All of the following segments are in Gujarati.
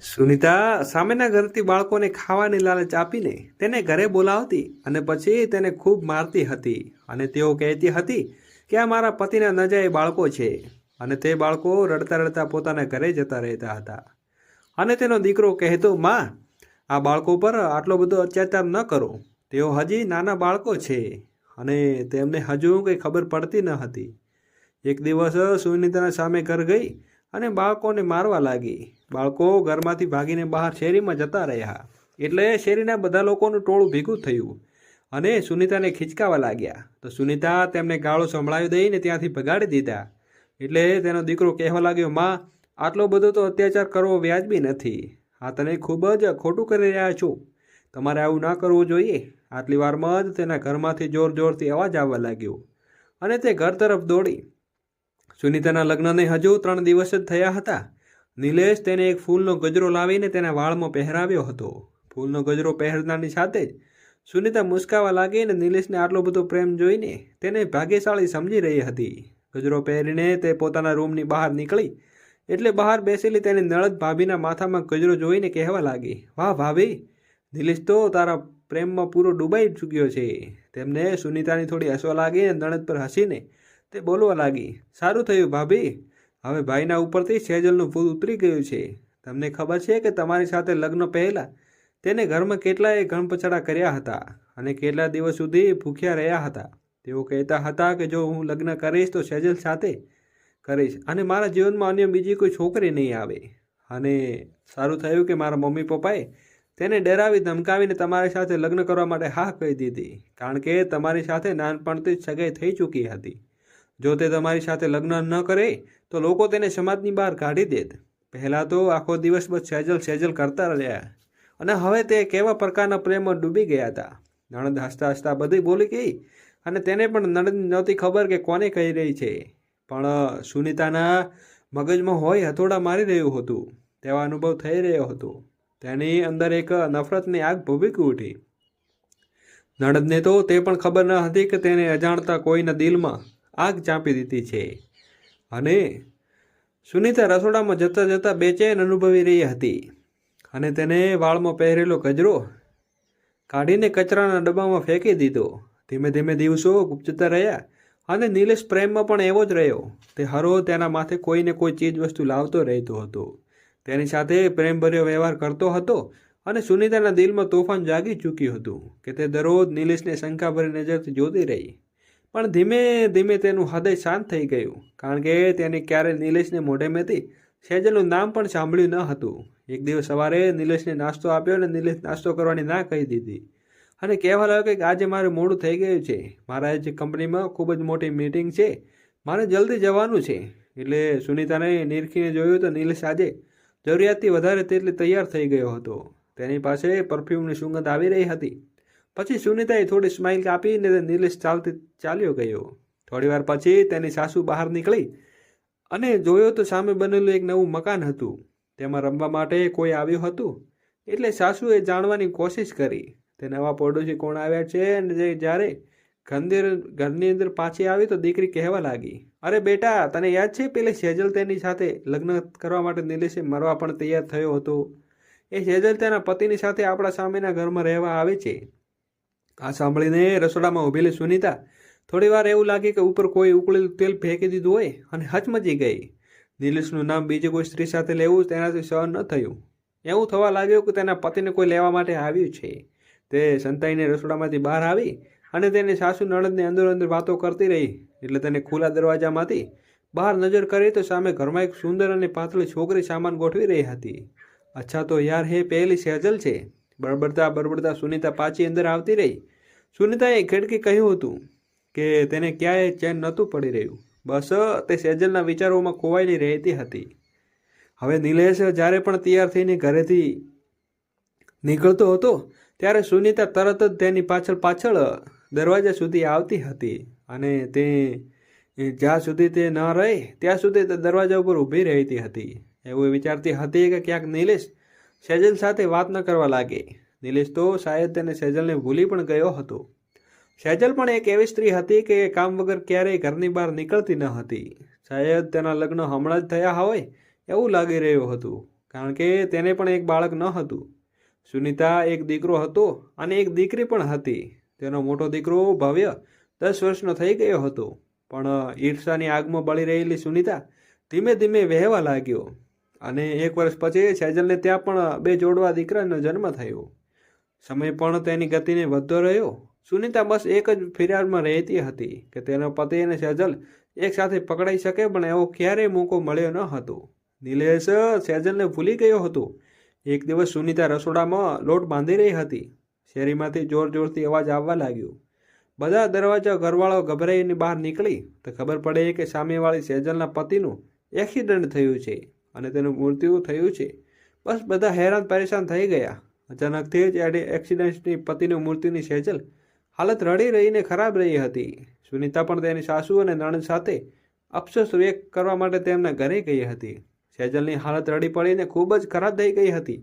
સુનિતા સામેના ઘરથી બાળકોને ખાવાની લાલચ આપીને તેને ઘરે બોલાવતી અને પછી તેને ખૂબ મારતી હતી અને તેઓ કહેતી હતી કે આ મારા પતિના નજાયે બાળકો છે અને તે બાળકો રડતા રડતા પોતાના ઘરે જતા રહેતા હતા અને તેનો દીકરો કહેતો, માં, આ બાળકો પર આટલો બધો અત્યાચાર ન કરો, તેઓ હજી નાના બાળકો છે અને તેમને હજુ કંઈ ખબર પડતી ન હતી. એક દિવસ સુનિતાના સામે ઘર ગઈ અને બાળકોને મારવા લાગી. બાળકો ઘરમાંથી ભાગીને બહાર શેરીમાં જતા રહ્યા એટલે શેરીના બધા લોકોનું ટોળું ભેગું થયું અને સુનિતાને ખીચકાવા લાગ્યા. તો સુનિતા તેમને ગાળો સંભળાવી દઈને ત્યાંથી ભગાડી દીધા. એટલે તેનો દીકરો કહેવા લાગ્યો, માં, આટલો બધો તો અત્યાચાર કરવો વ્યાજબી નથી. આ તમે ખૂબ જ ખોટું કરી રહ્યા છો. તમારે આવું ના કરવું જોઈએ. આટલી વારમાં જ તેના ઘરમાંથી જોર જોરથી અવાજ આવવા લાગ્યો અને તે ઘર તરફ દોડી. સુનિતાના લગ્નને હજુ 3 દિવસ જ થયા હતા. નિલેશ તેને એક ફૂલનો ગજરો લાવીને તેના વાળમાં પહેરાવ્યો હતો. ફૂલનો ગજરો પહેરનારની સાથે જ સુનિતા મુસ્કાવા લાગી અને નિલેશને આટલો બધો પ્રેમ જોઈને તેને ભાગ્યશાળી સમજી રહી હતી. ગજરો પહેરીને તે પોતાના રૂમની બહાર નીકળી એટલે બહાર બેસેલી તેની નણદ ભાભીના માથામાં ગજરો જોઈને કહેવા લાગી, વાહ ભાભી, નિલેશ તો તારા પ્રેમમાં પૂરો ડૂબાઈ ચૂક્યો છે. તેમને સુનિતાની થોડી હસવા લાગી અને નણદ પર હસીને તે બોલવા લાગી, સારું થયું ભાભી, હવે ભાઈના ઉપરથી સેજલનું ભૂત ઉતરી ગયું છે. તમને ખબર છે કે તમારી સાથે લગ્ન પહેલાં તેને ઘરમાં કેટલાય ગણપછાડા કર્યા હતા અને કેટલા દિવસ સુધી ભૂખ્યા રહ્યા હતા. તેઓ કહેતા હતા કે જો હું લગ્ન કરીશ તો સેજલ સાથે કરીશ અને મારા જીવનમાં અન્ય બીજી કોઈ છોકરી નહીં આવે. અને સારું થયું કે મારા મમ્મી પપ્પાએ તેને ડરાવી ધમકાવીને તમારી સાથે લગ્ન કરવા માટે હા કહી દીધી, કારણ કે તમારી સાથે નાનપણથી જ સગાઈ થઈ ચૂકી હતી. જો તે તમારી સાથે લગ્ન ન કરે તો લોકો તેને સમાજની બહાર કાઢી દેત. પહેલાં તો આખો દિવસ બસ સેજલ સેજલ કરતા રહ્યા અને હવે તે કેવા પ્રકારના પ્રેમમાં ડૂબી ગયા હતા. નણંદ હસતા હસતા બધી બોલી ગઈ અને તેને પણ નણંદ નહોતી ખબર કે કોને કહી રહી છે. પણ સુનિતાના મગજમાં હોય હથોડા મારી રહ્યું હતું તેવા અનુભવ થઈ રહ્યો હતો. તેની અંદર એક નફરતની આગ ભભૂકી ઉઠી. નણંદને તો તે પણ ખબર ન હતી કે તેને અજાણતા કોઈના દિલમાં આગ ચાંપી દીધી છે. અને સુનિતા રસોડામાં જતાં જતાં બેચેન અનુભવી રહી હતી અને તેને વાળમાં પહેરેલો ગજરો કાઢીને કચરાના ડબ્બામાં ફેંકી દીધો. ધીમે ધીમે દિવસો જતા રહ્યા અને નિલેશ પ્રેમમાં પણ એવો જ રહ્યો. તે હરોજ તેના માથે કોઈને કોઈ ચીજ વસ્તુ લાવતો રહેતો હતો, તેની સાથે પ્રેમભર્યો વ્યવહાર કરતો હતો અને સુનિતાના દિલમાં તોફાન જાગી ચૂક્યું હતું કે તે દરરોજ નિલેશને શંકાભરી નજરથી જોતી રહી. પણ ધીમે ધીમે તેનું હૃદય શાંત થઈ ગયું, કારણ કે તેને ક્યારેય નિલેશને મોઢેમાંથી સેજલનું નામ પણ સાંભળ્યું ન હતું. એક દિવસ સવારે નિલેશને નાસ્તો આપ્યો અને નિલેશ નાસ્તો કરવાની ના કહી દીધી અને કહેવા લાગ્યો કે આજે મારે મોડું થઈ ગયું છે, મારા જે કંપનીમાં ખૂબ જ મોટી મીટિંગ છે, મારે જલ્દી જવાનું છે. એટલે સુનિતાને નિરખીને જોયું તો નિલેશ આજે જરૂરિયાતથી વધારે તેટલી તૈયાર થઈ ગયો હતો. તેની પાસે પરફ્યુમની સુગંધ આવી રહી હતી. પછી સુનિતાએ થોડી સ્માઇલ આપીને નિલેશ ચાલ્યો ગયો. થોડીવાર પછી તેની સાસુ બહાર નીકળી અને જોયો તો સામે બનેલું એક નવું મકાન હતું. તેમાં રમવા માટે કોઈ આવ્યું હતું. એટલે સાસુએ જાણવાની કોશિશ કરી તે નવા પડોશી કોણ આવ્યા છે અને જ્યારે ઘરની અંદર પાછી આવી તો દીકરી કહેવા લાગી, અરે બેટા, તને યાદ છે પેલી સેજલ તેની સાથે લગ્ન કરવા માટે નિલેશે મરવા પણ તૈયાર થયો હતો. એ સેજલ તેના પતિની સાથે આપણા સામેના ઘરમાં રહેવા આવે છે. આ સાંભળીને રસોડામાં ઊભેલી સુનિતા થોડીવાર એવું લાગે કે ઉપર કોઈ ઉકળેલું તેલ ફેંકી દીધું હોય અને હચમચી ગઈ. નિલેશનું નામ બીજી કોઈ સ્ત્રી સાથે લેવું તેનાથી સહન ન થયું. એવું થવા લાગ્યું કે તેના પતિને કોઈ લેવા માટે આવ્યું છે. તે સંતાઈને રસોડામાંથી બહાર આવી અને તેની સાસુ નણંદને અંદર અંદર વાતો કરતી રહી. એટલે તેને ખુલ્લા દરવાજામાંથી બહાર નજર કરી તો સામે ઘરમાં એક સુંદર અને પાતળી છોકરી સામાન ગોઠવી રહી હતી. અચ્છા, તો યાર હે પહેલી સેજલ છે, બળબડતા બળબડતા સુનિતા પાછી અંદર આવતી રહી. સુનિતાએ ખડકી કહ્યું હતું કે તેને ક્યાંય ચેન નહોતું પડી રહ્યું. બસ તે સેજલના વિચારોમાં ખોવાયેલી રહેતી હતી. હવે નિલેશ જ્યારે પણ તૈયાર થઈને ઘરેથી નીકળતો હતો ત્યારે સુનિતા તરત જ તેની પાછળ પાછળ દરવાજા સુધી આવતી હતી અને તે જ્યાં સુધી તે ન રહે ત્યાં સુધી તે દરવાજા ઉપર ઊભી રહેતી હતી. એવું વિચારતી હતી કે ક્યાંક નિલેશ સેજલ સાથે વાત ન કરવા લાગે. નિલેશ તો શાયદ તેને સેજલને ભૂલી પણ ગયો હતો. સેજલ પણ એક એવી સ્ત્રી હતી કે કામ વગર ક્યારેય ઘરની બહાર નીકળતી ન હતી. શાયદ તેના લગ્ન હમણાં જ થયા હોય એવું લાગી રહ્યું હતું, કારણ કે તેને પણ એક બાળક ન હતું. સુનિતા એક દીકરો હતો અને એક દીકરી પણ હતી. તેનો મોટો દીકરો ભવ્ય 10 વર્ષનો થઈ ગયો હતો, પણ ઈર્ષાની આગમાં બળી રહેલી સુનિતા ધીમે ધીમે વહેવા લાગ્યો. અને 1 વર્ષ પછી સેજલને ત્યાં પણ 2 જોડવા દીકરાનો જન્મ થયો. સમય પણ તેની ગતિને વધતો રહ્યો. સુનિતા બસ એક જ ફિર્યાદમાં રહેતી હતી કે તેનો પતિ અને સેજલ એક સાથે પકડાઈ શકે, પણ એવો ક્યારેય મોકો મળ્યો ન હતો. નિલેશ સેજલને ભૂલી ગયો હતો. એક દિવસ સુનિતા રસોડામાં લોટ બાંધી રહી હતી. શેરીમાંથી જોર જોરથી અવાજ આવવા લાગ્યો. બધા દરવાજા ઘરવાળો ગભરાઈને બહાર નીકળી તો ખબર પડે કે સામેવાળી સેજલના પતિનું એક્સિડન્ટ થયું છે અને તેનું મૃત્યુ થયું છે. બસ બધા હેરાન પરેશાન થઈ ગયા. અચાનકથી જ એક્સિડન્ટની પતિનું મૃત્યુની સેજલ હાલત રડી રહીને ખરાબ રહી હતી. સુનિતા પણ તેની સાસુ અને નણંદ સાથે અફસોસ વ્યક્ત કરવા માટે તેમના ઘરે ગઈ હતી. સેજલની હાલત રડી પડીને ખૂબ જ ખરાબ થઈ ગઈ હતી.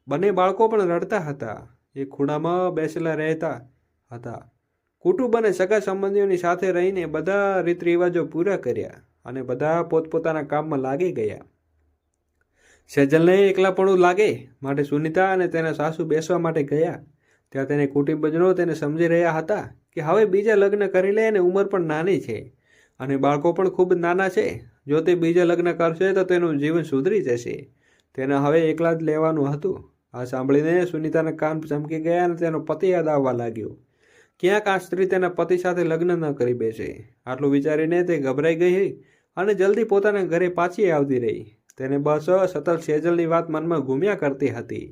બંને બાળકો પણ રડતા હતા. એક ખૂણામાં બેસેલા રહેતા હતા. કુટુંબ અને સગા સંબંધીઓની સાથે રહીને બધા રીત રિવાજો પૂરા કર્યા અને બધા પોતપોતાના કામમાં લાગી ગયા. સેજલને એકલાપણું લાગે માટે સુનિતા અને તેના સાસુ બેસવા માટે ગયા. ત્યાં તેને કુટુંબજનો તેને સમજી રહ્યા હતા કે હવે બીજા લગ્ન કરી લે અને ઉંમર પણ નાની છે અને બાળકો પણ ખૂબ નાના છે. જો તે બીજા લગ્ન કરશે તો તેનું જીવન સુધરી જશે. તેને હવે એકલા જ લેવાનું હતું. આ સાંભળીને સુનિતાના કાન ચમકી ગયા અને તેનો પતિ યાદ આવવા લાગ્યો. ક્યાંક આ સ્ત્રી તેના પતિ સાથે લગ્ન ન કરી બેસે. આટલું વિચારીને તે ગભરાઈ ગઈ અને જલ્દી પોતાના ઘરે પાછી આવતી રહી. તેને બસ સતત સેજલની વાત મનમાં ઘૂમ્યા કરતી હતી.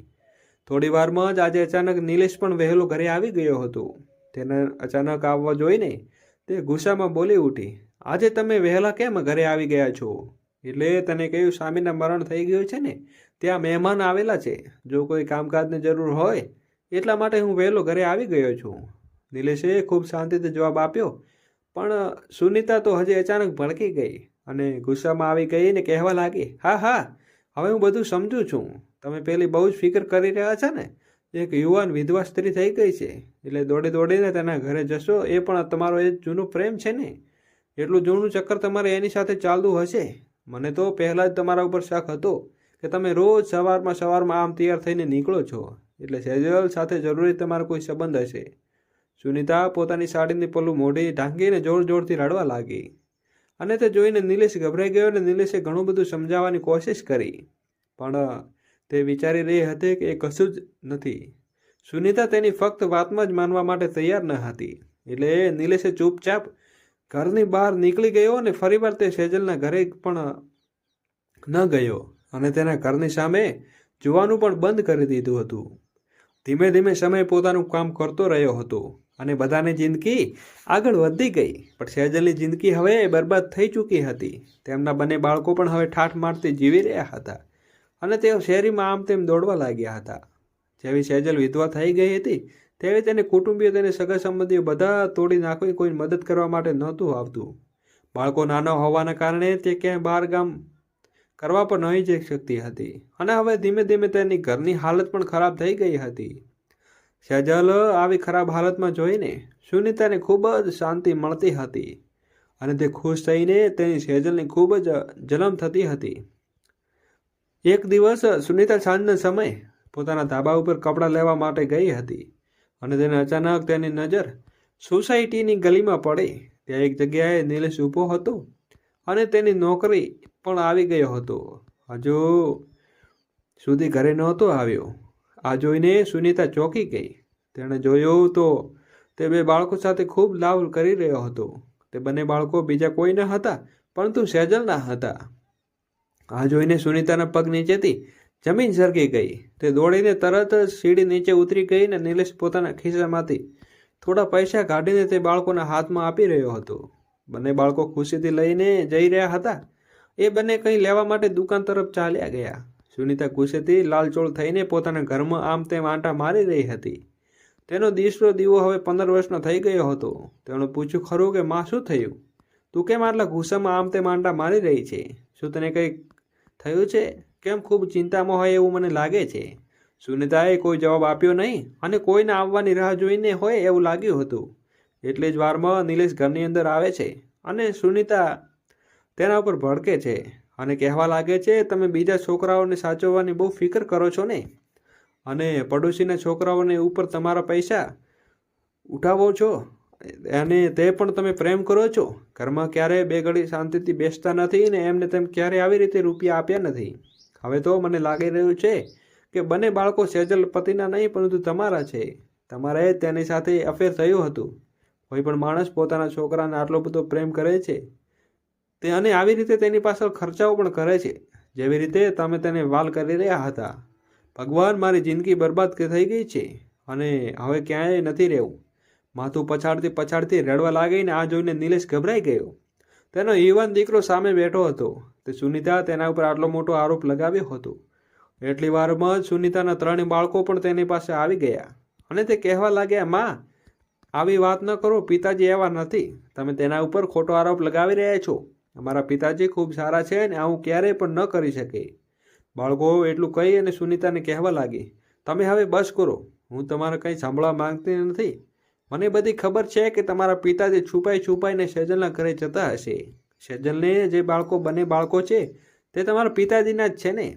થોડી વારમાં જ આજે અચાનક નિલેશ પણ વહેલો ઘરે આવી ગયો હતો. તેને અચાનક આવવા જોઈને તે ગુસ્સામાં બોલી ઉઠી, આજે તમે વહેલા કેમ ઘરે આવી ગયા છો? એટલે તને કહ્યું સ્વામીના મરણ થઈ ગયું છે ને, ત્યાં મહેમાન આવેલા છે. જો કોઈ કામકાજની જરૂર હોય એટલા માટે હું વહેલો ઘરે આવી ગયો છું. નિલેશે ખૂબ શાંતિથી જવાબ આપ્યો. પણ સુનિતા તો હજી અચાનક ભડકી ગઈ અને ગુસ્સામાં આવી ગઈ ને કહેવા લાગી, હા, હવે હું બધું સમજું છું. તમે પેલી બહુ જ ફિકર કરી રહ્યા છો ને. એક યુવાન વિધવા સ્ત્રી થઈ ગઈ છે એટલે દોડીને તેના ઘરે જશો. એ પણ તમારો એ જૂનો પ્રેમ છે ને, એટલું જૂનું ચક્કર તમારે એની સાથે ચાલતું હશે. મને તો પહેલાં જ તમારા ઉપર શક હતો કે તમે રોજ સવારમાં આમ તૈયાર થઈને નીકળો છો, એટલે સેજલ સાથે જરૂરી તમારો કોઈ સંબંધ હશે. સુનિતા પોતાની સાડીની પલ્લું મોઢી ઢાંકીને જોરથી રડવા લાગી અને તે જોઈને નિલેશ ગભરાઈ ગયો અને નિલેશે ઘણું બધું સમજાવવાની કોશિશ કરી, પણ તે વિચારી રહી હતી કે એ કશું જ નથી. સુનિતા તેની ફક્ત વાતમાં જ માનવા માટે તૈયાર ન હતી. એટલે નિલેશે ચૂપચાપ ઘરની બહાર નીકળી ગયો અને ફરીવાર તે સેજલના ઘરે પણ ન ગયો અને તેના ઘરની સામે જોવાનું પણ બંધ કરી દીધું હતું. ધીમે ધીમે સમય પોતાનું કામ કરતો રહ્યો હતો અને બધાની જિંદગી આગળ વધી ગઈ. પણ સેજલની જિંદગી હવે બરબાદ થઈ ચૂકી હતી. તેમના બંને બાળકો પણ હવે ઠાઠ મારતી જીવી રહ્યા હતા અને તેઓ શેરીમાં આમ તેમ દોડવા લાગ્યા હતા. જેવી સેજલ વિધવા થઈ ગઈ હતી તેવી તેને કુટુંબીઓ, તેને સગા સંબંધીઓ બધા તોડી નાખી કોઈ મદદ કરવા માટે નહોતું આવતું. બાળકો નાના હોવાના કારણે તે ક્યાંય બહાર ગામ કરવા પણ નહીં જઈ શકતી હતી અને હવે ધીમે ધીમે તેની ઘરની હાલત પણ ખરાબ થઈ ગઈ હતી. સેજલ આવી ખરાબ હાલતમાં જોઈને સુનિતાને ખૂબ જ શાંતિ મળતી હતી અને તે ખુશ થઈને તેની સેજલની ખૂબ જ જલમ થતી હતી. એક દિવસ સુનિતા સાંજના સમયે પોતાના ધાબા ઉપર કપડાં લેવા માટે ગઈ હતી અને તેને અચાનક તેની નજર સોસાયટીની ગલીમાં પડી. ત્યાં એક જગ્યાએ નિલેશ ઊભો હતો અને તેની નોકરી પણ આવી ગયો હતો. હજુ સુધી ઘરે નહોતો આવ્યો. આ જોઈને સુનિતા ચોંકી ગઈ. તેણે જોયું તો તે 2 બાળકો સાથે ખૂબ લાવ કરી રહ્યો હતો. તે બંને બાળકો બીજા કોઈ ન હતા પરંતુ સેજલના હતા. આ જોઈને સુનિતાના પગ નીચેથી જમીન સરકી ગઈ. તે દોડીને તરત સીડી નીચે ઉતરી ગઈ અને નિલેશ પોતાના ખિસ્સામાંથી થોડા પૈસા કાઢીને તે બાળકોના હાથમાં આપી રહ્યો હતો. બંને બાળકો ખુશીથી લઈને જઈ રહ્યા હતા. એ બંને કંઈ લેવા માટે દુકાન તરફ ચાલ્યા ગયા. સુનિતા ખુશીથી લાલચોળ થઈને પોતાના ઘરમાં આમ તેમ આંટા મારી રહી હતી. તેનો દીકરો દીવો હવે 15 વર્ષનો થઈ ગયો હતો. તેણે પૂછ્યું, ખરું કે માં, શું થયું? તું કેમ આટલા ગુસ્સામાં આમ તેમ આંટા મારી રહી છે? શું તને કંઈ થયું છે? કેમ ખૂબ ચિંતામાં હોય એવું મને લાગે છે. સુનિતાએ કોઈ જવાબ આપ્યો નહીં અને કોઈને આવવાની રાહ જોઈને હોય એવું લાગ્યું હતું. એટલી જ વારમાં નિલેશ ઘરની અંદર આવે છે અને સુનિતા તેના ઉપર ભડકે છે અને કહેવા લાગે છે, તમે બીજા છોકરાઓને સાચવવાની બહુ ફિકર કરો છો ને, અને પડોશીના છોકરાઓને ઉપર તમારા પૈસા ઉઠાવો છો, અને તે પણ તમે પ્રેમ કરો છો. ઘરમાં ક્યારેય બે ઘડી શાંતિથી બેસતા નથી ને એમને તેમ ક્યારેય આવી રીતે રૂપિયા આપ્યા નથી. હવે તો મને લાગી રહ્યું છે કે બંને બાળકો સેજલ પતિના નહીં પરંતુ તમારા છે. તમારે તેની સાથે અફેર થયું હતું. કોઈ પણ માણસ પોતાના છોકરાને આટલો બધો પ્રેમ કરે છે તે, અને આવી રીતે તેની પાછળ ખર્ચાઓ પણ કરે છે, જેવી રીતે તમે તેને વાલ કરી રહ્યા હતા. ભગવાન, મારી જિંદગી બરબાદ થઈ ગઈ છે અને હવે ક્યાંય નથી રહેવું. માથું પછાડતી રડવા લાગીને આ જોઈને નિલેશ ગભરાઈ ગયો. તેનો યુવાન દીકરો સામે બેઠો હતો. તે સુનિતા તેના ઉપર આટલો મોટો આરોપ લગાવ્યો હતો. એટલી વારમાં જ સુનિતાના 3 બાળકો પણ તેની પાસે આવી ગયા અને તે કહેવા લાગ્યા, માં, આવી વાત ન કરો, પિતાજી એવા નથી. તમે તેના ઉપર ખોટો આરોપ લગાવી રહ્યા છો. અમારા પિતાજી ખૂબ સારા છે અને આવું ક્યારેય પણ ન કરી શકે. બાળકો એટલું કહી અને સુનિતાને કહેવા લાગી, તમે હવે બસ કરો. હું તમારે કંઈ સાંભળવા માંગતી નથી. મને બધી ખબર છે કે તમારા પિતાજી છુપાઈને સેજલના ઘરે જતા હશે. સેજલને જે બંને બાળકો છે તે તમારા પિતાજીના જ છે ને.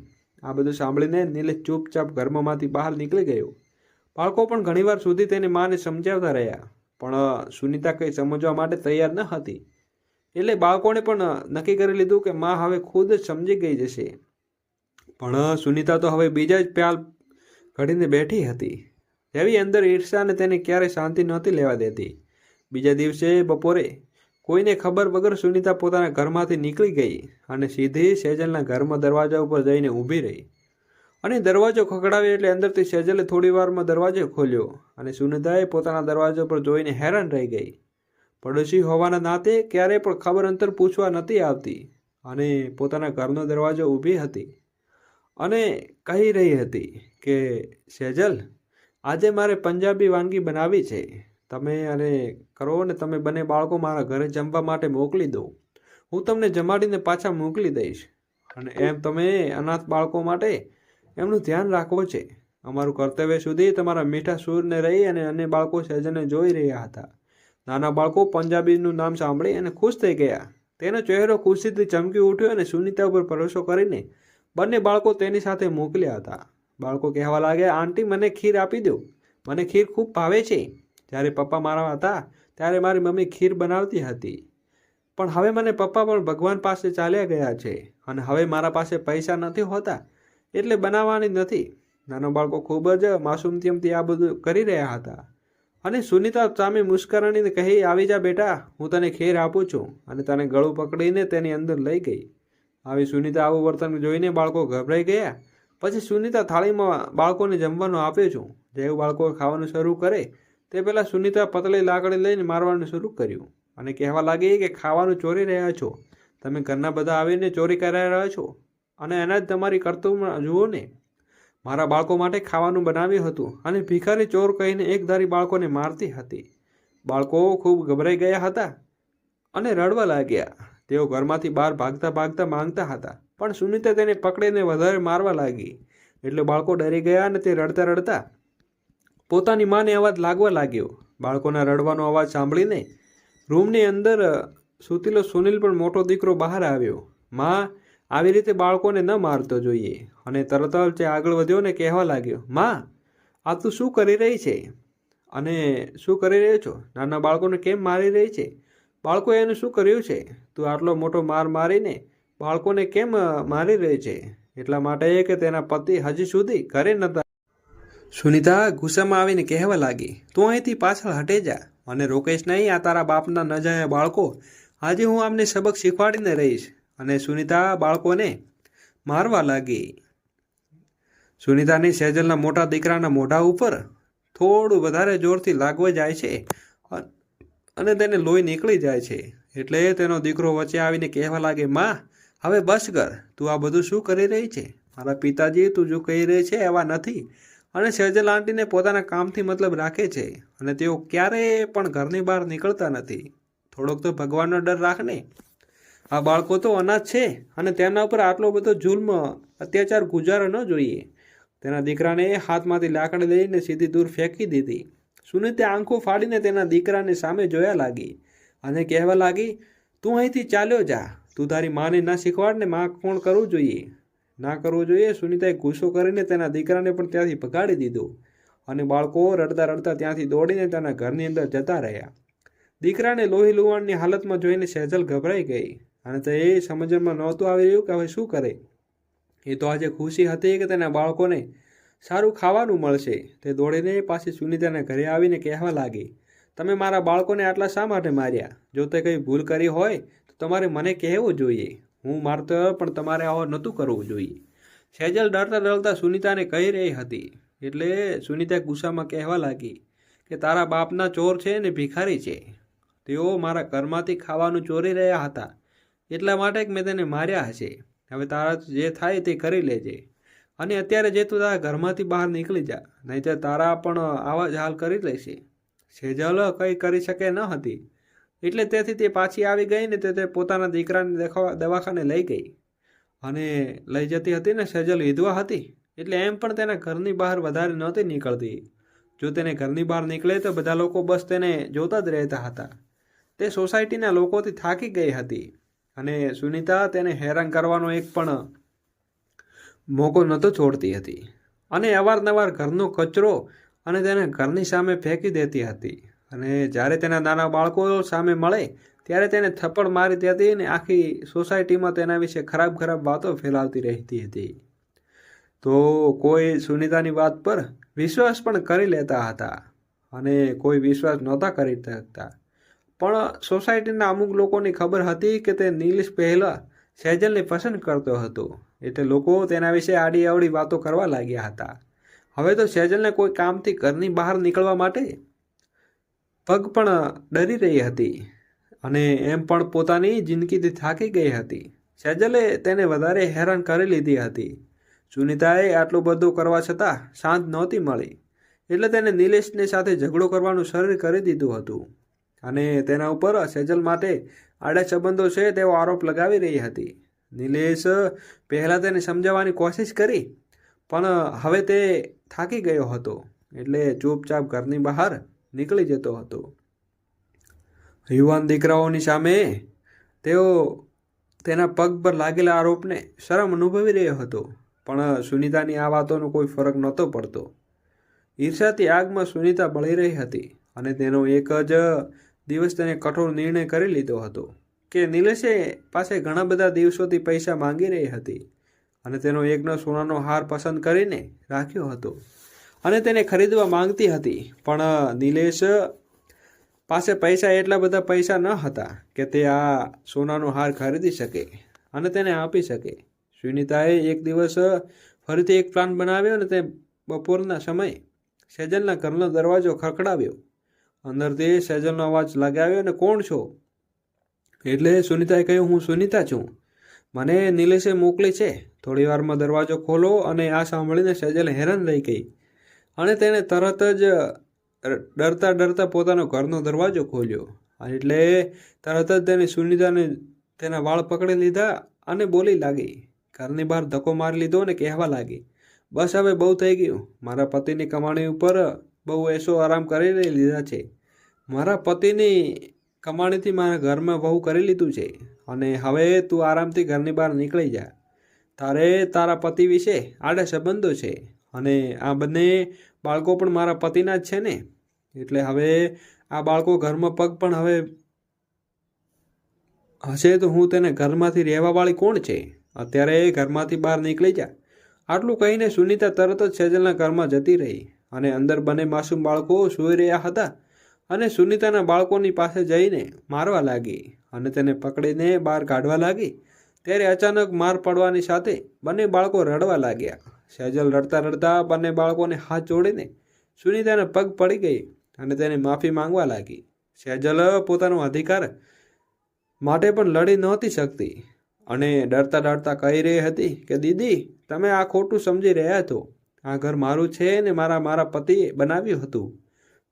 આ બધું સાંભળીને નિલેશ ચૂપચાપ ઘરમાંથી બહાર નીકળી ગયો. બાળકો પણ ઘણીવાર સુધી તેની માને સમજાવતા રહ્યા, પણ સુનિતા કંઈ સમજવા માટે તૈયાર ન હતી. એટલે બાળકોને પણ નક્કી કરી લીધું કે માં હવે ખુદ જ સમજી ગઈ જશે. પણ સુનિતા તો હવે બીજા જ પ્યાલ ઘડીને બેઠી હતી. એવી અંદર ઈર્ષાને તેને ક્યારેય શાંતિ નહોતી લેવા દેતી. બીજા દિવસે બપોરે કોઈને ખબર વગર સુનિતા પોતાના ઘરમાંથી નીકળી ગઈ અને સીધી સેજલના ઘરમાં દરવાજા ઉપર જઈને ઊભી રહી. અને દરવાજો ખખડાવ્યો એટલે અંદરથી સેજલે થોડી વારમાં દરવાજો ખોલ્યો અને સુનિતાએ પોતાના દરવાજા પર જોઈને હેરાન રહી ગઈ. પડોશી હોવાના નાતે ક્યારેય પણ ખબર અંતર પૂછવા નથી આવતી અને પોતાના ઘરનો દરવાજો ઊભી હતી અને કહી રહી હતી કે, સેજલ, આજે મારે પંજાબી વાનગી બનાવી છે. તમે અને કરો ને તમે બંને બાળકો મારા ઘરે જમવા માટે મોકલી દો. હું તમને જમાડીને પાછા મોકલી દઈશ. અને એમ તમે અનાથ બાળકો માટે એમનું ધ્યાન રાખવો છે. અમારું કર્તવ્ય સુધી તમારા મીઠા સૂરને રહી અને અન્ય બાળકો સેજલને જોઈ રહ્યા હતા. નાના બાળકો પંજાબીનું નામ સાંભળી અને ખુશ થઈ ગયા. તેનો ચહેરો ખુશીથી ચમકી ઉઠ્યો અને સુનિતા ઉપર ભરોસો કરીને બંને બાળકો તેની સાથે મોકલ્યા હતા. બાળકો કહેવા લાગ્યા, આંટી, મને ખીર આપી દો. મને ખીર ખૂબ ભાવે છે. જ્યારે પપ્પા મારા હતા ત્યારે મારી મમ્મી ખીર બનાવતી હતી, પણ હવે મને પપ્પા પણ ભગવાન પાસે ચાલ્યા ગયા છે અને હવે મારા પાસે પૈસા નથી હોતા એટલે બનાવવાની નથી. નાના બાળકો ખૂબ જ માસૂમથી આ બધું કરી રહ્યા હતા. અને સુનિતા સામે મુસ્કરાણીને કહી, આવી જા બેટા, હું તને ખીર આપું છું, અને તને ગળું પકડીને તેની અંદર લઈ ગઈ. આવી સુનિતા આવું વર્તન જોઈને બાળકો ગભરાઈ ગયા. પછી સુનિતા થાળીમાં બાળકોને જમવાનું આપ્યું છું. જેવું બાળકો ખાવાનું શરૂ કરે તે પહેલાં સુનિતા પતળી લાકડી લઈને મારવાનું શરૂ કર્યું અને કહેવા લાગી કે ખાવાનું ચોરી રહ્યા છો. તમે ઘરના બધા આવીને ચોરી કરાવી રહ્યા છો અને એના જ તમારી કરતૂતમાં જુઓ ને. મારા બાળકો માટે ખાવાનું બનાવ્યું હતું અને ભિખારી ચોર કહીને એકધારી બાળકોને મારતી હતી. બાળકો ખૂબ ગભરાઈ ગયા હતા અને રડવા લાગ્યા. તેઓ ઘરમાંથી બહાર ભાગતા માંગતા હતા, પણ સુનિતા તેને પકડીને વધારે મારવા લાગી. એટલે બાળકો ડરી ગયા અને તે રડતા પોતાની માને અવાજ લાગવા લાગ્યો. બાળકોના રડવાનો અવાજ સાંભળીને રૂમની અંદર સૂતેલો સુનિલ પણ મોટો દીકરો બહાર આવ્યો. માં, આવી રીતે બાળકોને ન મારતો જોઈએ. અને તરત જ આગળ વધ્યો ને કહેવા લાગ્યો, માં, આ તું શું કરી રહી છે અને શું કરી રહ્યો છો? નાના બાળકોને કેમ મારી રહી છે? બાળકો એનું શું કર્યું છે? તું આટલો મોટો માર મારીને બાળકોને કેમ મારી રહી છે? એટલા માટે કે તેના પતિ હજી સુધી ઘરે નહોતા. સુનિતા ગુસ્સામાં આવીને કહેવા લાગી, તું અહીંથી પાછળ હટે જા, મને રોકેશ નહીં. આ તારા બાપના નજાયા બાળકો, આજે હું આમને સબક શીખવાડીને રહીશ. અને સુનિતા બાળકોને મારવા લાગી. સુનિતાની સેજલના મોટા દીકરાના મોઢા ઉપર થોડું વધારે જોરથી લાગવા જાય છે અને તેને લોહી નીકળી જાય છે. એટલે તેનો દીકરો વચ્ચે આવીને કહેવા લાગે, માં, હવે બસ કર. તું આ બધું શું કરી રહી છે? મારા પિતાજી તું જો કહી રહી છે એવા નથી. અને સેજલ આંટીને પોતાના કામથી મતલબ રાખે છે અને તેઓ ક્યારેય પણ ઘરની બહાર નીકળતા નથી. થોડોક તો ભગવાનનો ડર રાખને. આ બાળકો તો અનાથ છે અને તેમના ઉપર આટલો બધો જુલ્મ અત્યાચાર ગુજારો ન જોઈએ. તેના દીકરાને હાથમાંથી લાકડી લઈને સીધી દૂર ફેંકી દીધી. સુનિતા આંખો ફાડીને તેના દીકરાને સામે જોયા લાગી અને કહેવા લાગી, તું અહીંથી ચાલ્યો જા. તું તારી માને ના શીખવાડ ને માં કોણ કરવું જોઈએ ના કરવું જોઈએ. સુનિતાએ ગુસ્સો કરીને તેના દીકરાને પણ ત્યાંથી ભગાડી દીધો અને બાળકો રડતા રડતા ત્યાંથી દોડીને તેના ઘરની અંદર જતા રહ્યા. દીકરાને લોહી લુહાણની હાલતમાં જોઈને સેજલ ગભરાઈ ગઈ અને તે એ સમજણમાં નહોતું આવી રહ્યું કે હવે શું કરે. એ તો આજે ખુશી હતી કે તેના બાળકોને સારું ખાવાનું મળશે. તે દોડીને પાછી સુનિતાના ઘરે આવીને કહેવા લાગી, તમે મારા બાળકોને આટલા શા માટે માર્યા? જો તે કંઈ ભૂલ કરી હોય તો તમારે મને કહેવું જોઈએ. હું મારતો પણ તમારે આવું નહોતું કરવું જોઈએ. સેજલ ડરતા ડરતા સુનિતાને કહી રહી હતી એટલે સુનિતા ગુસ્સામાં કહેવા લાગી કે તારા બાપના ચોર છે ને ભિખારી છે. તેઓ મારા ઘરમાંથી ખાવાનું ચોરી રહ્યા હતા એટલા માટે જ મેં તેને માર્યા હશે. હવે તારા જે થાય તે કરી લેજે અને અત્યારે જે તું તારા ઘરમાંથી બહાર નીકળી જા, નહીંતર તારા પણ આવા જ હાલ કરી લેશે. સેજલ કંઈ કરી શકે ન હતી એટલે તેથી તે પાછી આવી ગઈ ને તે પોતાના દીકરાને દવાખાને લઈ ગઈ અને લઈ જતી હતી ને સેજલ વિધવા હતી એટલે એમ પણ તેના ઘરની બહાર વધારે નહોતી નીકળતી. જો તેને ઘરની બહાર નીકળે તો બધા લોકો બસ તેને જોતા જ રહેતા હતા. તે સોસાયટીના લોકોથી થાકી ગઈ હતી અને સુનિતા તેને હેરાન કરવાનો એક પણ મોકો નહોતો છોડતી હતી અને અવારનવાર ઘરનો કચરો અને તેને ઘરની સામે ફેંકી દેતી હતી અને જ્યારે તેના નાના બાળકો સામે મળે ત્યારે તેને થપ્પડ મારી દેતી અને આખી સોસાયટીમાં તેના વિશે ખરાબ ખરાબ વાતો ફેલાવતી રહેતી હતી. તો કોઈ સુનિતાની વાત પર વિશ્વાસ પણ કરી લેતા હતા અને કોઈ વિશ્વાસ નહોતા કરી શકતા. પણ સોસાયટીના અમુક લોકોની ખબર હતી કે તે નિલેશ પહેલાં સેજલને પસંદ કરતો હતો એટલે લોકો તેના વિશે આડી અવળી વાતો કરવા લાગ્યા હતા. હવે તો સેજલને કોઈ કામથી ઘરની બહાર નીકળવા માટે પગ પણ ડરી રહી હતી અને એમ પણ પોતાની જિંદગીથી થાકી ગઈ હતી. સેજલે તેને વધારે હેરાન કરી લીધી હતી. સુનિતાએ આટલું બધું કરવા છતાં શાંત નહોતી મળી એટલે તેને નિલેશની સાથે ઝઘડો કરવાનું શરૂ કરી દીધું હતું અને તેના ઉપર સેજલ માટે આડા સંબંધો છે તેવો આરોપ લગાવી રહી હતી. નિલેશ પહેલાં તેને સમજાવવાની કોશિશ કરી પણ હવે તે થાકી ગયો હતો એટલે ચૂપચાપ ઘરની બહાર નીકળી જતો હતો. યુવાન દીકરાઓની સામે તેઓ તેના પગ પર લાગેલા આરોપને શરમ અનુભવી રહ્યો હતો પણ સુનિતાની આ વાતોનો કોઈ ફરક નહોતો પડતો. ઈર્ષાથી આગમાં સુનિતા બળી રહી હતી અને તેનો એક જ દિવસ તેને કઠોર નિર્ણય કરી લીધો હતો કે નિલેશે પાસે ઘણા બધા દિવસોથી પૈસા માંગી રહી હતી અને તેનો એકનો સોનાનો હાર પસંદ કરીને રાખ્યો હતો અને તેને ખરીદવા માંગતી હતી પણ નિલેશ પાસે પૈસા એટલા બધા પૈસા ન હતા કે તે આ સોનાનો હાર ખરીદી શકે અને તેને આપી શકે. સુનિતાએ એક દિવસ ફરીથી એક પ્લાન બનાવ્યો અને તે બપોરના સમયે સેજલના ઘરનો દરવાજો ખખડાવ્યો. અંદરથી સેજલનો અવાજ લગાવ્યો અને કોણ છો? એટલે સુનિતાએ કહ્યું, હું સુનિતા છું, મને નિલેશે મોકલી છે, થોડી વારમાં દરવાજો ખોલો. અને આ સાંભળીને સેજલ હેરાન રહી ગઈ અને તેને તરત જ ડરતા ડરતા પોતાનો ઘરનો દરવાજો ખોલ્યો એટલે તરત જ તેને સુનિતાને તેના વાળ પકડી લીધા અને બોલી લાગી. ઘરની બહાર ધક્કો મારી લીધો અને કહેવા લાગી, બસ હવે બહુ થઈ ગયું. મારા પતિની કમાણી ઉપર બહુ એસો આરામ કરી લીધા છે. મારા પતિની કમાણીથી મારા ઘરમાં બહુ કરી લીધું છે અને હવે તું આરામથી ઘરની બહાર નીકળી જા. તારે તારા પતિ વિશે આડા સંબંધો છે અને આ બંને બાળકો પણ મારા પતિના જ છે ને, એટલે હવે આ બાળકો ઘરમાં પગ પણ હવે હશે તો હું તેને ઘરમાંથી રહેવાવાળી કોણ છે? અત્યારે ઘરમાંથી બહાર નીકળી જા. આટલું કહીને સુનિતા તરત જ સેજલના ઘરમાં જતી રહી અને અંદર બંને માસૂમ બાળકો સૂઈ રહ્યા હતા અને સુનિતાના બાળકોની પાસે જઈને મારવા લાગી અને તેને પકડીને બહાર કાઢવા લાગી. ત્યારે અચાનક માર પડવાની સાથે બંને બાળકો રડવા લાગ્યા. સેજલ રડતા રડતા બંને બાળકોને હાથ જોડીને સુનિતાના પગ પડી ગઈ અને તેને માફી માંગવા લાગી. સેજલ પોતાનો અધિકાર માટે પણ લડી નહોતી શકતી અને ડરતા ડરતા કહી રહી હતી કે દીદી, તમે આ ખોટું સમજી રહ્યા છો. આ ઘર મારું છે ને મારા પતિએ બનાવ્યું હતું.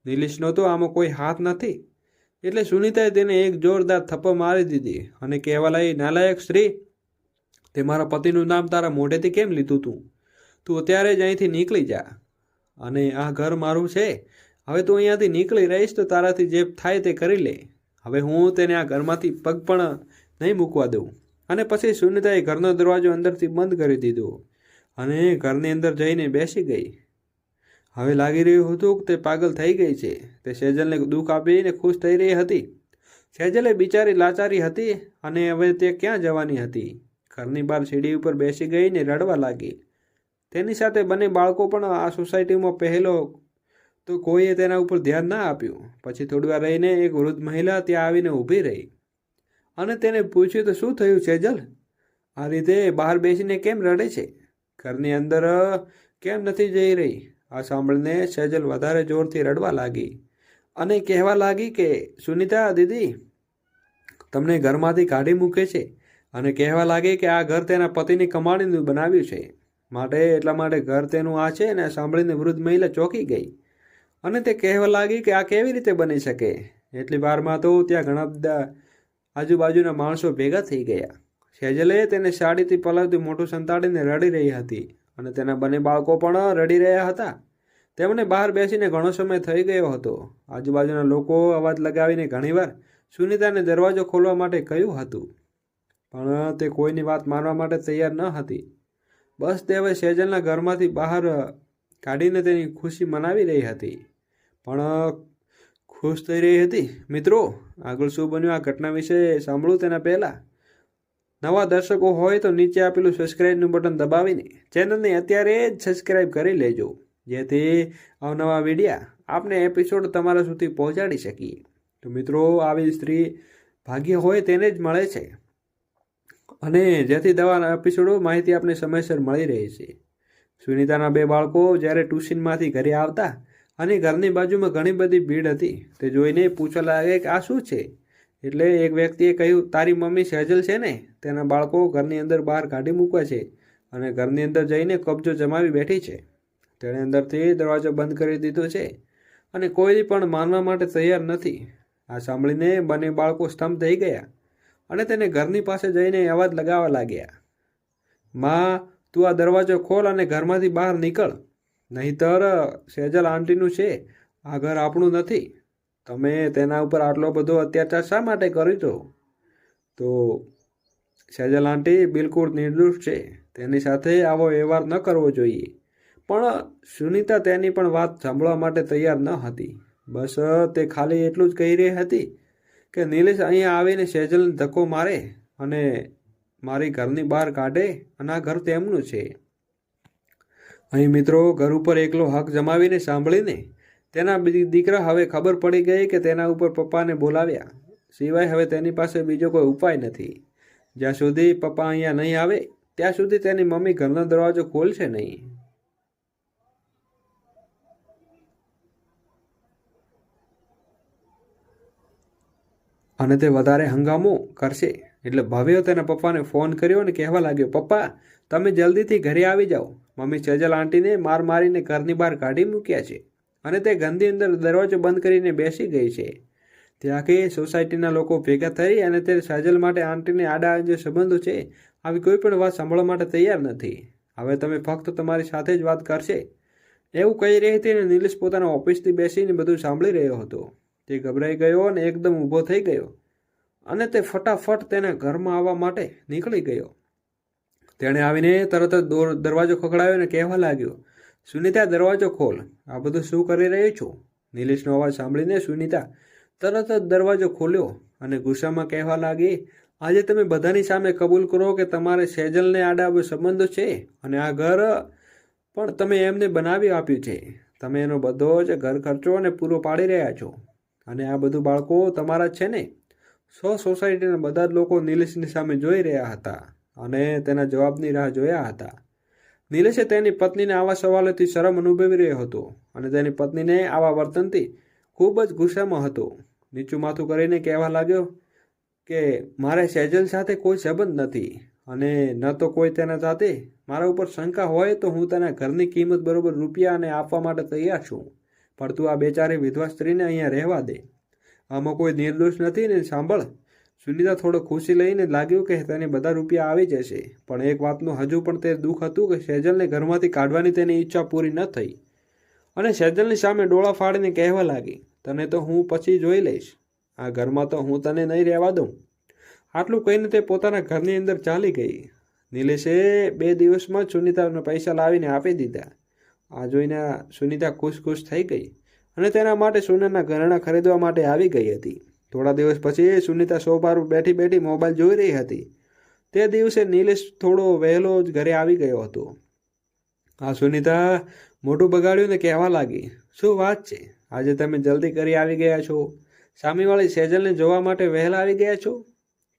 નિલેશનો તો આમાં કોઈ હાથ નથી. એટલે સુનિતાએ તેને એક જોરદાર થપ્પો મારી દીધી અને કહેવા લાગી, નાલાયક સ્ત્રી, તે મારા પતિનું નામ તારા મોઢેથી કેમ લીધું? તું અત્યારે જ અહીંથી નીકળી જા અને આ ઘર મારું છે. હવે તું અહીંયાથી નીકળી રહીશ તો તારાથી જે થાય તે કરી લે. હવે હું તેને આ ઘરમાંથી પગ પણ નહીં મૂકવા દઉં. અને પછી સુનિતાએ ઘરનો દરવાજો અંદરથી બંધ કરી દીધો અને ઘરની અંદર જઈને બેસી ગઈ. હવે લાગી રહ્યું હતું કે તે પાગલ થઈ ગઈ છે. તે સેજલને દુઃખ આપીને ખુશ થઈ રહી હતી. સેજલે બિચારી લાચારી હતી અને હવે તે ક્યાં જવાની હતી. ઘરની બહાર સીડી ઉપર બેસી ગઈને રડવા લાગી. તેની સાથે બંને બાળકો પણ આ સોસાયટીમાં પહેલો તો કોઈએ તેના ઉપર ધ્યાન ના આપ્યું. પછી થોડી વાર રહીને એક વૃદ્ધ મહિલા ત્યાં આવીને ઊભી રહી અને તેને પૂછ્યું, તો શું થયું સેજલ? આ રીતે બહાર બેસીને કેમ રડે છે? ઘરની અંદર કેમ નથી જઈ રહી? આ સાંભળીને સેજલ વધારે જોરથી રડવા લાગી અને કહેવા લાગી કે સુનિતા દીદી તમને ઘરમાંથી કાઢી મૂકે છે અને કહેવા લાગી કે આ ઘર તેના પતિની કમાણીનું બનાવ્યું છે, માટે એટલા માટે ઘર તેનું આ છે. અને સાંભળીને વૃદ્ધ મહિલા ચોંકી ગઈ અને તે કહેવા લાગી કે આ કેવી રીતે બની શકે? એટલી વારમાં તો ત્યાં ઘણા બધા આજુબાજુના માણસો ભેગા થઈ ગયા. સેજલે તેને સાડીથી પલાવતી મોટું સંતાડીને રડી રહી હતી અને તેના બંને બાળકો પણ રડી રહ્યા હતા. તેમને બહાર બેસીને ઘણો સમય થઈ ગયો હતો. આજુબાજુના લોકો અવાજ લગાવીને ઘણીવાર સુનિતાને દરવાજો ખોલવા માટે કહ્યું હતું, પણ તે કોઈની વાત માનવા માટે તૈયાર ન હતી. બસ તે હવે સેજલના ઘરમાંથી બહાર કાઢીને તેની ખુશી મનાવી રહી હતી, પણ ખુશ થઈ રહી હતી. મિત્રો, આગળ શું બન્યું આ ઘટના વિશે સાંભળું તેના પહેલાં નવા દર્શકો હોય તો નીચે આપેલું સબસ્ક્રાઈબનું બટન દબાવીને ચેનલને અત્યારે જ સબસ્ક્રાઈબ કરી લેજો, જેથી અવનવા વિડીયા આપને એપિસોડ તમારા સુધી પહોંચાડી શકીએ. તો મિત્રો, આવી સ્ત્રી ભાગ્ય હોય તેને જ મળે છે અને જેથી દવાના એપિસોડો માહિતી આપને સમયસર મળી રહી છે. સુનિતાના બે બાળકો જ્યારે ટ્યુશનમાંથી ઘરે આવતા અને ઘરની બાજુમાં ઘણી બધી ભીડ હતી તે જોઈને પૂછવા લાગે કે આ શું છે? એટલે એક વ્યક્તિએ કહ્યું, તારી મમ્મી સેજલ છે ને, તેના બાળકો ઘરની અંદર બહાર કાઢી મૂકવા છે અને ઘરની અંદર જઈને કબજો જમાવી બેઠી છે. તેણે અંદરથી દરવાજો બંધ કરી દીધો છે અને કોઈ પણ માનવા માટે તૈયાર નથી. આ સાંભળીને બંને બાળકો સ્તંભ થઈ ગયા અને તેને ઘરની પાસે જઈને અવાજ લગાવવા લાગ્યા, માં, તું આ દરવાજો ખોલ અને ઘરમાંથી બહાર નીકળ, નહીંતર સેજલ આંટીનું છે, આ ઘર આપણું નથી. તમે તેના ઉપર આટલો બધો અત્યાચાર શા માટે કરી છો? તો સેજલ આંટી બિલકુલ નિર્દોષ છે, તેની સાથે આવો વ્યવહાર ન કરવો જોઈએ. પણ સુનિતા તેની પણ વાત સાંભળવા માટે તૈયાર ન હતી. બસ તે ખાલી એટલું જ કહી રહી હતી કે નિલેશ અહીંયા આવીને સેજલને ધક્કો મારે અને મારી ઘરની બહાર કાઢે અને આ ઘર તેમનું છે. અહીં મિત્રો, ઘર ઉપર એકલો હક જમાવીને સાંભળીને તેના દીકરા હવે ખબર પડી ગઈ કે તેના ઉપર પપ્પાને બોલાવ્યા સિવાય હવે તેની પાસે બીજો કોઈ ઉપાય નથી. જ્યાં સુધી પપ્પા અહીંયા નહીં આવે ત્યાં સુધી તેની મમ્મી ઘરનો દરવાજો ખોલશે નહીં. અને તે વધારે હંગામો કરશે. એટલે ભવ્ય તેના પપ્પાને ફોન કર્યો અને કહેવા લાગ્યો, પપ્પા, તમે જલ્દીથી ઘરે આવી જાઓ. મમ્મી સેજલ આંટીને માર મારીને ઘરની બહાર કાઢી મૂક્યા છે અને તે ઘરની અંદર દરવાજો બંધ કરીને બેસી ગઈ છે. તે આખી સોસાયટીના લોકો ભેગા થઈ અને તે સેજલ માટે આંટીને આડા જે સંબંધો છે આવી કોઈ પણ વાત સાંભળવા માટે તૈયાર નથી. હવે તમે ફક્ત તમારી સાથે જ વાત કરશે એવું કહી રહી હતી અને નિલેશ પોતાના ઓફિસથી બેસીને બધું સાંભળી રહ્યો હતો. તે ગભરાઈ ગયો અને એકદમ ઊભો થઈ ગયો અને તે ફટાફટ તેના ઘરમાં આવવા માટે નીકળી ગયો. તેણે આવીને તરત જ દરવાજો ખખડાવ્યો અને કહેવા લાગ્યો, સુનિતા, દરવાજો ખોલ, આ બધું શું કરી રહ્યો છું? નિલેશનો અવાજ સાંભળીને સુનિતા તરત જ દરવાજો ખોલ્યો અને ગુસ્સામાં કહેવા લાગી, આજે તમે બધાની સામે કબૂલ કરો કે તમારે સેજલને આડા સંબંધો છે અને આ ઘર પણ તમે એમને બનાવી આપ્યું છે. તમે એનો બધો જ ઘર ખર્ચો અને પૂરો પાડી રહ્યા છો અને આ બધું બાળકો તમારા જ છે ને? સોસાયટીના બધા જ લોકો નિલેશની સામે જોઈ રહ્યા હતા અને તેના જવાબની રાહ જોયા હતા. નિલેશે તેની પત્નીને આવા સવાલોથી શરમ અનુભવી રહ્યો હતો અને તેની પત્નીને આવા વર્તનથી ખૂબ જ ગુસ્સામાં હતો. નીચું માથું કરીને કહેવા લાગ્યો કે મારે સેજલ સાથે કોઈ સંબંધ નથી અને ન તો કોઈ તેના સાથે. મારા ઉપર શંકા હોય તો હું તેના ઘરની કિંમત બરોબર રૂપિયા અને આપવા માટે તૈયાર છું, પણ તું આ બેચારી વિધવા સ્ત્રીને અહીંયા રહેવા દે. આમાં કોઈ નિર્દોષ નથી ને. સાંભળ, સુનિતા થોડો ખુશી લઈને લાગ્યું કે તેને બધા રૂપિયા આવી જશે, પણ એક વાતનું હજુ પણ તે દુઃખ હતું કે સેજલને ઘરમાંથી કાઢવાની તેની ઈચ્છા પૂરી ન થઈ અને સેજલની સામે ડોળા ફાડીને કહેવા લાગી, તને તો હું પછી જોઈ લઈશ, આ ઘરમાં તો હું તને નહીં રહેવા દઉં. આટલું કહીને તે પોતાના ઘરની અંદર ચાલી ગઈ. નિલેશે 2 દિવસમાં જ સુનિતાને પૈસા લાવીને આપી દીધા. આ જોઈને સુનિતા ખુશ થઈ ગઈ અને તેના માટે સોનાના ઘરેણાં ખરીદવા માટે આવી ગઈ હતી. થોડા દિવસ પછી સુનિતા સોફા પર બેઠી મોબાઈલ જોઈ રહી હતી. તે દિવસે નિલેશ થોડો વહેલો જ ઘરે આવી ગયો હતો. આ સુનિતા મોઢું બગાડ્યું ને કહેવા લાગી, શું વાત છે, આજે તમે જલ્દી કરી આવી ગયા છો? સામેવાળી સેજલને જોવા માટે વહેલા આવી ગયા છો?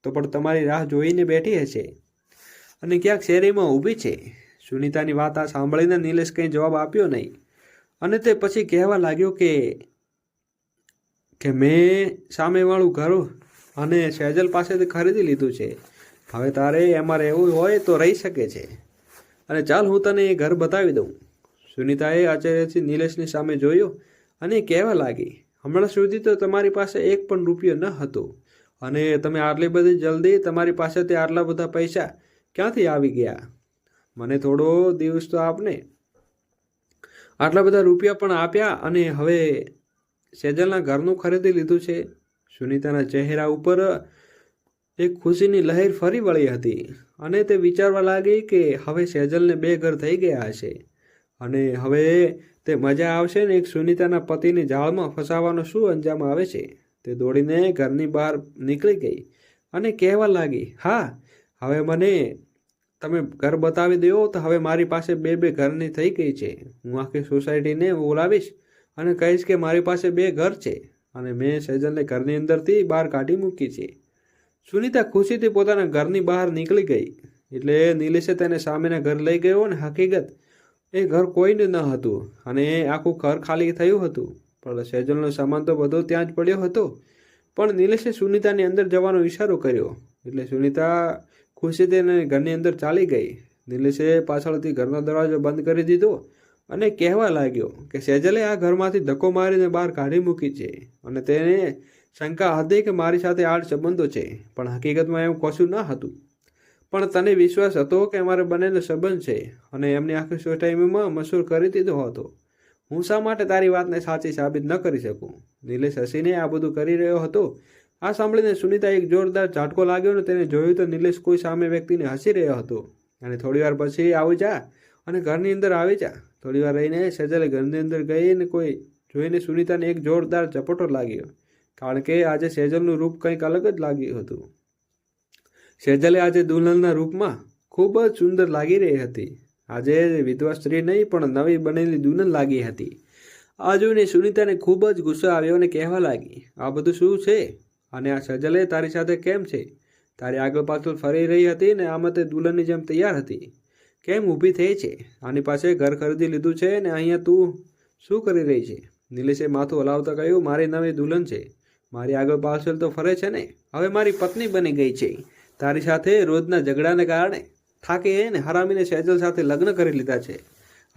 તો પણ તમારી રાહ જોઈને બેઠી હશે અને ક્યાંક શેરીમાં ઊભી છે. સુનિતાની વાત આ સાંભળીને નિલેશ કંઈ જવાબ આપ્યો નહીં અને તે પછી કહેવા લાગ્યો કે મેં સામેવાળું ઘર અને સેજલ પાસેથી ખરીદી લીધું છે. હવે તારે એમાં રહેવું હોય તો રહી શકે છે અને ચાલ હું તને એ ઘર બતાવી દઉં. સુનિતાએ આશ્ચર્યથી નિલેશની સામે જોયો અને કહેવા લાગી, હમણાં સુધી તો તમારી પાસે એક પણ રૂપિયો ન હતો અને તમે આટલી બધી જલ્દી તમારી પાસેથી આટલા બધા પૈસા ક્યાંથી આવી ગયા? મને થોડો દિવસ તો આપને. આટલા બધા રૂપિયા પણ આપ્યા અને હવે સેજલના ઘરનું ખરીદી લીધું છે. સુનિતાના ચહેરા ઉપર એક ખુશીની લહેર ફરી વળી હતી અને તે વિચારવા લાગી કે હવે સેજલને 2 ઘર થઈ ગયા હશે અને હવે તે મજા આવશે ને એક સુનિતાના પતિની જાળમાં ફસાવાનો શું અંજામ આવે છે. તે દોડીને ઘરની બહાર નીકળી ગઈ અને કહેવા લાગી, હા હવે મને તમે ઘર બતાવી દો તો હવે મારી પાસે 2 ઘરની થઈ ગઈ છે. હું આખી સોસાયટીને બોલાવીશ અને કહીશ કે મારી પાસે 2 ઘર છે અને મેં સેજલને ઘરની અંદરથી બહાર કાઢી મૂકી છે. સુનિતા ખુશીથી પોતાના ઘરની બહાર નીકળી ગઈ એટલે નિલેશે તેને સામેના ઘર લઈ ગયો અને હકીકત એ ઘર કોઈને ન હતું અને આખું ઘર ખાલી થયું હતું. પણ સેજલનો સામાન તો બધો ત્યાં જ પડ્યો હતો. પણ નિલેશે સુનિતાની અંદર જવાનો ઈશારો કર્યો એટલે સુનિતા ખુશીથી ઘરની અંદર ચાલી ગઈ. નિલેશે પાછળથી ઘરનો દરવાજો બંધ કરી દીધો અને કહેવા લાગ્યો કે સેજલે આ ઘરમાંથી ધક્કો મારીને બહાર કાઢી મૂકી છે અને તેને શંકા હતી કે મારી સાથે આડ સંબંધો છે, પણ હકીકતમાં એવું કશું ન હતું. પણ તને વિશ્વાસ હતો કે અમારે બંનેનો સંબંધ છે અને એમને આખી સોસાયટીમાં મશહૂર કરી દીધો હતો. હું શા માટે તારી વાતને સાચી સાબિત ન કરી શકું? નિલેશ હસીને આ બધું કરી રહ્યો હતો. આ સાંભળીને સુનિતા એક જોરદાર ઝાટકો લાગ્યો અને તેને જોયું તો નિલેશ કોઈ સામે વ્યક્તિને હસી રહ્યો હતો. અને થોડીવાર પછી આવી જા અને ઘરની અંદર આવી જા. થોડીવાર રહીને સેજલે ઘરની અંદર ગઈ અને કોઈ જોઈને સુનિતાને એક જોરદાર ઝપટો લાગ્યો, કારણ કે આજે સેજલનું રૂપ કંઈક અલગ જ લાગ્યું હતું. સેજલે આજે દુલ્હનના રૂપમાં ખૂબ જ સુંદર લાગી રહી હતી. આજે વિધવા સ્ત્રી નહીં પણ નવી બનેલી દુલ્હન લાગી હતી. આ જોઈને સુનિતાને ખૂબ જ ગુસ્સો આવ્યો અને કહેવા લાગી, આ બધું શું છે અને આ સેજલે તારી સાથે કેમ છે? તારી આગળ પાછળ ફરી રહી હતી ને આમાં તે દુલ્હનની જેમ તૈયાર હતી. કેમ ઊભી થઈ છે? આની પાસે ઘર ખરીદી લીધું છે ને અહીંયા તું શું કરી રહી છે? નિલેશે માથું હલાવતા કહ્યું, મારી નવી દુલ્હન છે, મારી આગળ પાછળ તો ફરે છે ને. હવે મારી પત્ની બની ગઈ છે. તારી સાથે રોજના ઝઘડાને કારણે થાકી ને હરામીને સેજલ સાથે લગ્ન કરી લીધા છે.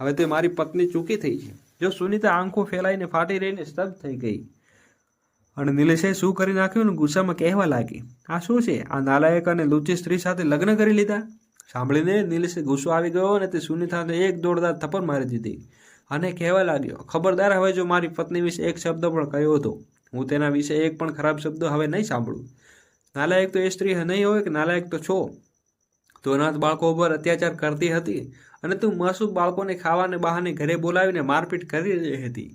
હવે તે મારી પત્ની ચૂકી થઈ છે. જો સુનિતા આંખો ફેલાઈને ફાટી રહીને સ્તબ્ધ થઈ ગઈ અને નિલેશે શું કરી નાખ્યું ને ગુસ્સામાં કહેવા લાગી, આ શું છે? આ નાલાયક અને લુચ્ચી સ્ત્રી સાથે લગ્ન કરી લીધા? સાંભળીને નિલેશે ગુસ્સો આવી ગયો અને તે સુનિતાને એક જોરદાર થપ્પડ મારી દીધી અને કહેવા લાગ્યો, ખબરદાર, હવે જો મારી પત્ની વિશે એક શબ્દ પણ કહ્યો હતો, હું તેના વિશે એક પણ ખરાબ શબ્દ હવે નહીં સાંભળું. નાલાયક તો એ સ્ત્રી નહીં હોય કે નાલાયક તો છો. તું અનાથ બાળકો ઉપર અત્યાચાર કરતી હતી અને તું માસૂમ બાળકોને ખાવાને બહાને ઘરે બોલાવીને મારપીટ કરી રહી હતી.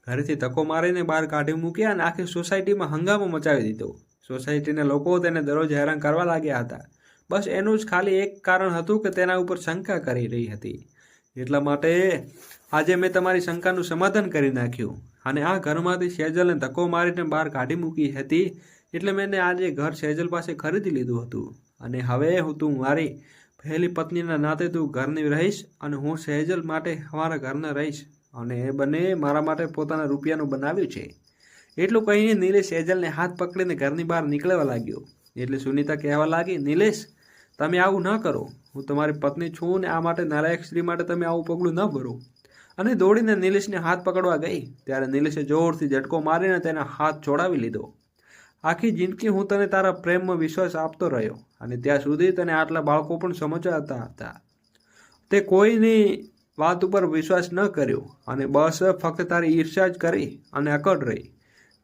ઘરેથી ધક્કો મારીને બહાર કાઢી મૂક્યા અને આખી સોસાયટીમાં હંગામો મચાવી દીધો. સોસાયટીના લોકો તેને દરરોજ હેરાન કરવા લાગ્યા હતા. બસ એનું જ ખાલી એક કારણ હતું કે તેના ઉપર શંકા કરી રહી હતી. એટલા માટે આજે મેં તમારી શંકાનું સમાધાન કરી નાખ્યું અને આ ઘરમાંથી સેજલને ધક્કો મારીને બહાર કાઢી મૂકી હતી એટલે મેં આજે ઘર સેજલ પાસે ખરીદી લીધું હતું અને હવે તું મારી પહેલી પત્નીના નાતે તું ઘરની રહીશ અને હું સેજલ માટે અમારા ઘરના રહીશ અને એ બંને મારા માટે પોતાના રૂપિયાનું બનાવ્યું છે. એટલું કહીને નિલેશ સેજલને હાથ પકડીને ઘરની બહાર નીકળવા લાગ્યો. એટલે સુનિતા કહેવા લાગી, નિલેશ, તમે આવું ન કરો. હું તમારી પત્ની છું ને આ માટે નાલાયક સ્ત્રી માટે તમે આવું પગલું ન ભરો. અને દોડીને નિલેશને હાથ પકડવા ગઈ ત્યારે નિલેશે જોરથી ઝટકો મારીને તેના હાથ છોડાવી લીધો. આખી જિંદગી હું તને તારા પ્રેમમાં વિશ્વાસ આપતો રહ્યો અને ત્યાં સુધી તને આટલા બાળકો પણ સમજાતા હતા. તે કોઈની વાત ઉપર વિશ્વાસ ન કર્યો અને બસ ફક્ત તારી ઈર્ષ્યા જ કરી અને અકડ રહી.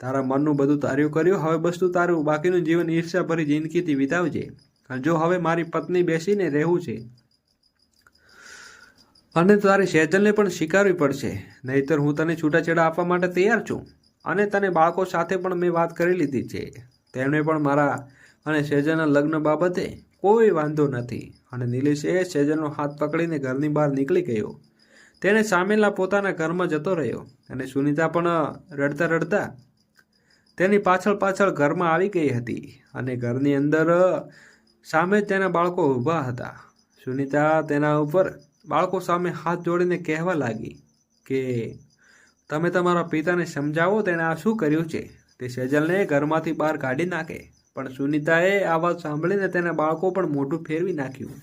તારા મનનું બધું તાર્યું કર્યું, હવે બસ તું તારું બાકીનું જીવન ઈર્ષ્યાભરી જિંદગીથી વિતાવજે. અને જો હવે મારી પત્ની બેસીને રહેવું છે અને તારી સેજલને પણ સ્વીકારવી પડશે, નહીંતર હું તને છૂટાછેડા આપવા માટે તૈયાર છું. અને તને બાળકો સાથે પણ મેં વાત કરી લીધી છે. તેમણે પણ મારા અને સેજલના લગ્ન બાબતે કોઈ વાંધો નથી. અને નિલેશે સેજલનો હાથ પકડીને ઘરની બહાર નીકળી ગયો. તેણે સામેલા પોતાના ઘરમાં જતો રહ્યો અને સુનિતા પણ રડતા રડતા તેની પાછળ પાછળ ઘરમાં આવી ગઈ હતી. અને ઘરની અંદર સામે જ તેના બાળકો ઊભા હતા. સુનિતા તેના ઉપર બાળકો સામે હાથ જોડીને કહેવા લાગી કે તમે તમારા પિતાને સમજાવો, તેણે આ શું કર્યું છે, તે સેજલને ઘરમાંથી બહાર કાઢી નાખે. પણ સુનિતાએ આ વાત સાંભળીને તેના બાળકો પણ મોઢું ફેરવી નાખ્યું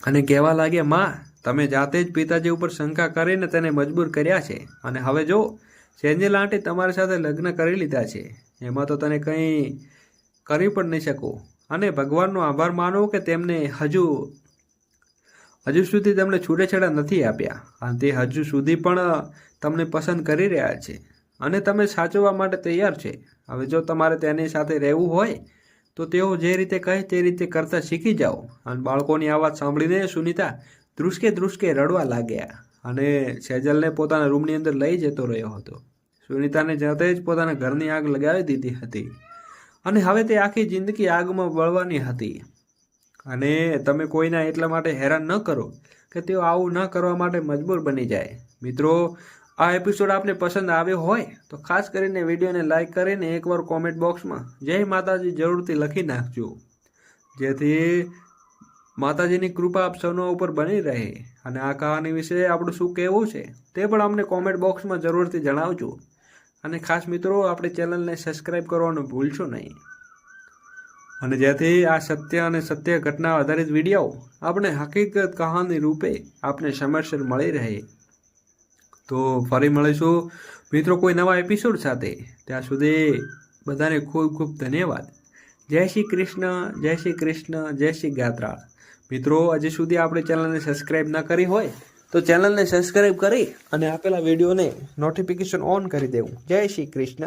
અને કહેવા લાગ્યા, માં, તમે જાતે જ પિતાજી ઉપર શંકા કરીને તેને મજબૂર કર્યા છે. અને હવે જો સેજલ આંટી તમારી સાથે લગ્ન કરી લીધા છે, એમાં તો તને કંઈ કરી પણ નહીં શકો. અને ભગવાનનો આભાર માનો કે તેમને હજુ સુધી તમને છૂટેછેડા નથી આપ્યા. અને તે હજુ સુધી પણ તમને પસંદ કરી રહ્યા છે અને તમે સાચવવા માટે તૈયાર છે. હવે જો તમારે તેની સાથે રહેવું હોય તો તેઓ જે રીતે કહે તે રીતે કરતાં શીખી જાઓ. અને બાળકોની આ વાત સાંભળીને સુનિતા ધ્રુસકે રડવા લાગ્યા અને સેજલને પોતાના રૂમની અંદર લઈ જતો રહ્યો હતો. સુનિતાને જાતે જ પોતાના ઘરની આગ લગાવી દીધી હતી અને હવે તે આખી જિંદગી આગમાં બળવાની હતી. અને તમે કોઈના એટલા માટે હેરાન ન કરો કે તેઓ આવું ન કરવા માટે મજબૂર બની જાય. મિત્રો, આ એપિસોડ આપને પસંદ આવ્યો હોય તો ખાસ કરીને વિડીયોને લાઇક કરીને એકવાર કોમેન્ટ બોક્સમાં જય માતાજી જરૂરથી લખી નાખજો, જેથી માતાજીની કૃપા આપ સૌના ઉપર બની રહે. અને આ કહાની વિશે આપણું શું કહેવું છે તે પણ અમને કોમેન્ટ બોક્સમાં જરૂરથી જણાવજો. અને ખાસ મિત્રો, આપણી ચેનલને સબસ્ક્રાઈબ કરવાનું ભૂલશો નહીં. અને જેથી આ સત્ય અને સત્ય ઘટના આધારિત વિડીયો આપણે હકીકત કહાની રૂપે આપને સમયસર મળી રહે. તો ફરી મળીશું મિત્રો કોઈ નવા એપિસોડ સાથે. ત્યાં સુધી બધાને ખૂબ ખૂબ ધન્યવાદ. જય શ્રી કૃષ્ણ, જય શ્રી કૃષ્ણ, જય શ્રી ગાત્રાળ. મિત્રો, હજી સુધી આપણી ચેનલને સબસ્ક્રાઈબ ન કરી હોય તો ચેનલને સબસ્ક્રાઈબ કરી અને આપેલા વિડીયોને નોટિફિકેશન ઓન કરી દેવું. જય શ્રી કૃષ્ણ.